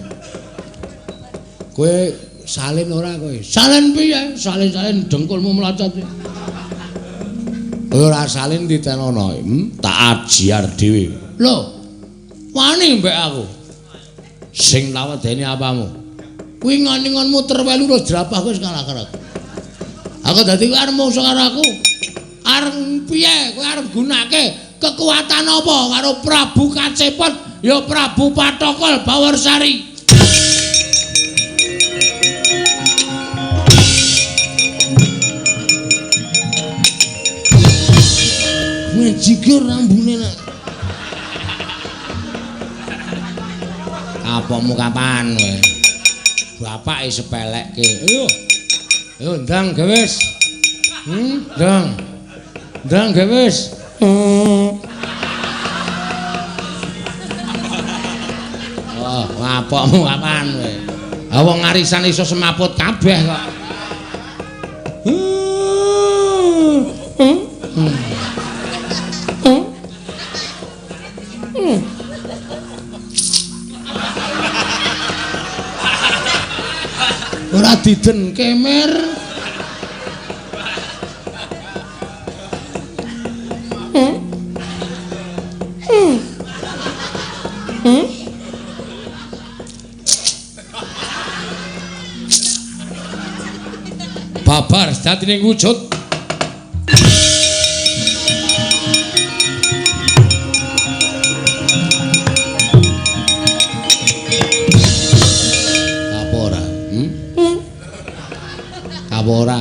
A: Kowe salin ora kowe? Salin piye? Salin dengkulmu mlocot. Ora salin ditenono, tak ajiar dhewe. Lho, wani mbek aku. Sing lawedeni apamu? Kuwi ngoni-ngon muter welu terus drapah wis kalah-kalah. Aku dadi arep mungsuh karo aku. Arep piye? Kowe arep gunake kekuatan apa karo Prabu Kacepet? Ya Prabu Patokol Bawarsari. Ngejigir rambune nak. Apamu kapan kowe? Bapake sepelekke. Ayo ndang gewis. Ndang. Ndang gewis. Oh, apakmu kapan kowe? Ha wong arisan iso semaput kabeh kok. Ora diden kemer. Babar dadining wujud. Apa ora?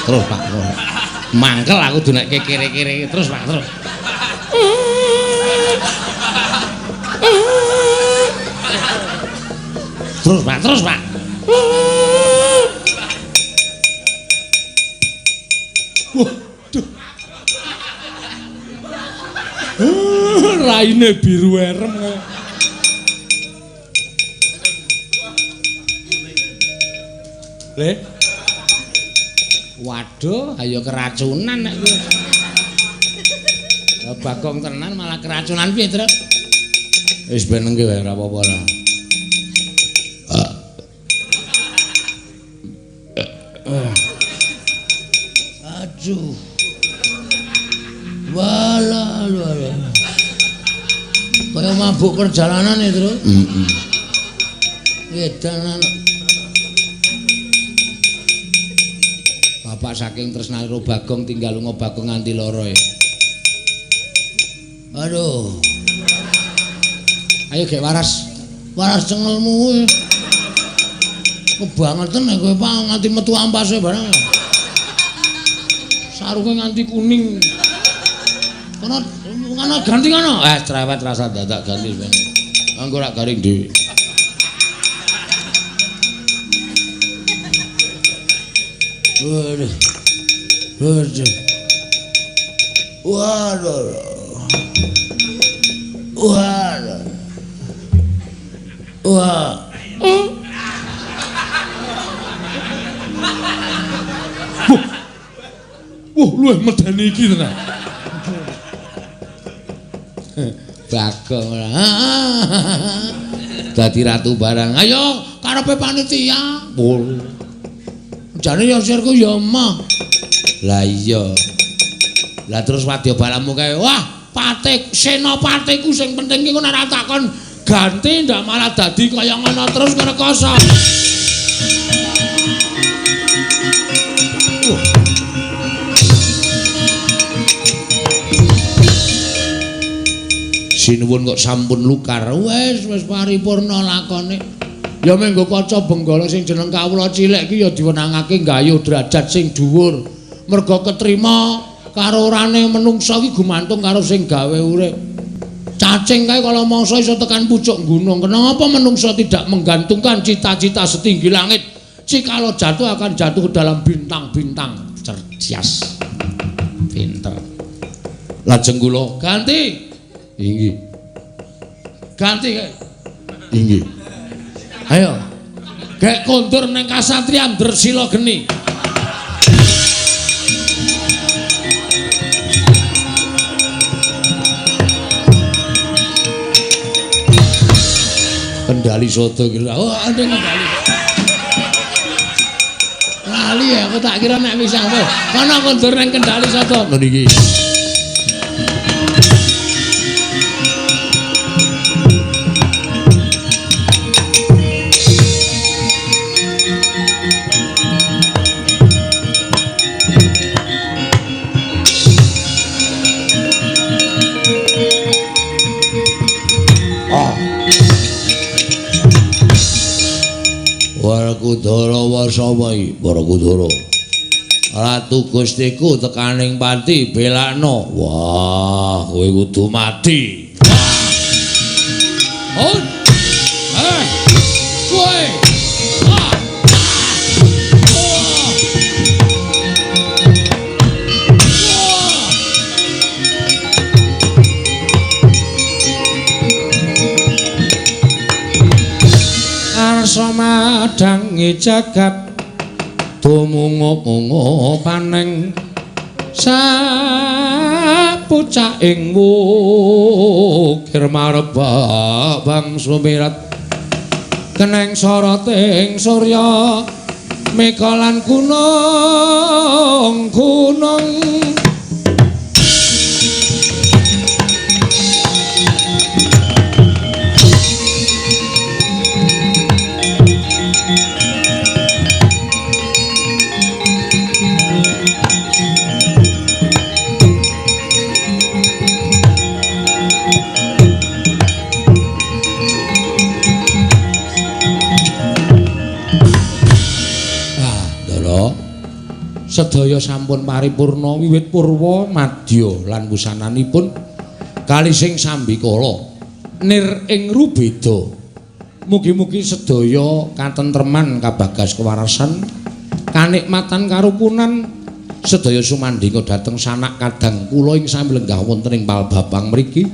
A: Terus Pak, terus. Mangkel aku dunekke kiri-kiri terus Pak, terus. Terus Pak, terus Pak. Waduh. Raine biru erem kaya. Le. Waduh, ayo keracunan nek kowe. Bagong tenan malah keracunan piye, Truk? Wis benengke wae ora apa-apa ora. Aduh. Wala. Kaya mabuk perjalanan ya, Truk? Edan anak. Bapak saking tresnane karo Bagong tinggal lunga Bagong nganti lara ya. Aduh. Ayo gek waras. Waras cengelmu kuwi. Kebangetan nek kowe Pak nganti metu ampase barang. Sarunge nganti kuning. Kono ganti kono. Cerewet rasa dadak ganti ben. Anggo rak garing dhewe. Waduh. Wah. Luwih medeni iki tenan. Bagong. Dadi ratu barang. Ayo karepe panitia. Jane ya sirku ya emah. Lah iya. Lah terus wadyabalamu kae. Wah, Patik, Senopatiku sing penting iki kok ora takon ganti ndak malah dadi kaya ngono terus ngrekoso. Sinuwun kok sampun lukar. Wis paripurna lakone. Ya menggo kaca benggala sing jeneng kawula cilik ki ya diwenangake nggayuh derajat sing dhuwur. Merga ketrima karo orane menungsa ki gumantung karo sing gawe urip. Cacing kae kala mangsa iso tekan pucuk gunung. Kenapa menungsa tidak menggantungkan cita-cita setinggi langit? Jikalau jatuh akan jatuh ke dalam bintang-bintang. cerdas. Pinter.
B: Lajeng kula
A: Ganti.
B: inggih.
A: Ganti.
B: Inggih.
A: Ayo. Gek kondur ning kasatriyan Dresila Geni.
B: Kendali soto kira.
A: Oh, ada kendali. Lali ya, aku tak kira nek wis sampe. Kono kondur ning kendali soto.
B: Lho niki. Warakudara wasawai Warakudara Ratu Gustiku tekaning pati belakno. Wah, kowe kudu mati.
A: Oh. Kowe. Arsa madangi jagat tumungo-mungo paneng sapucaking wukir mareba bang sumirat keneng soroting surya mekalan gunung-gunung sedaya sampun paripurna wiwit purwa madya lan wusananipun kalih sing sambikala nir ing rubeda. Mugi-mugi sedaya katentreman kabagas kewarasan kanikmatan karupunan sedaya sumandinga dhateng sanak kadang kula ing sami lenggah wonten ing palbabang mriki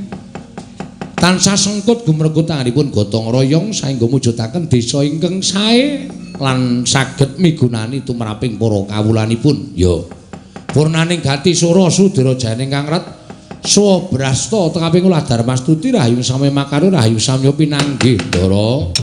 A: tansah sengkut gumregut tanganipun gotong royong saengga mujudaken desa ingkang sae lan saged migunani tumraping para kawulanipun. Ya. Purnaning gati sura sudira janing Kang Rat saha brasta tengaping ulah Darmastuti rahayu sami makaru rahayu samya pinanggih Ndara.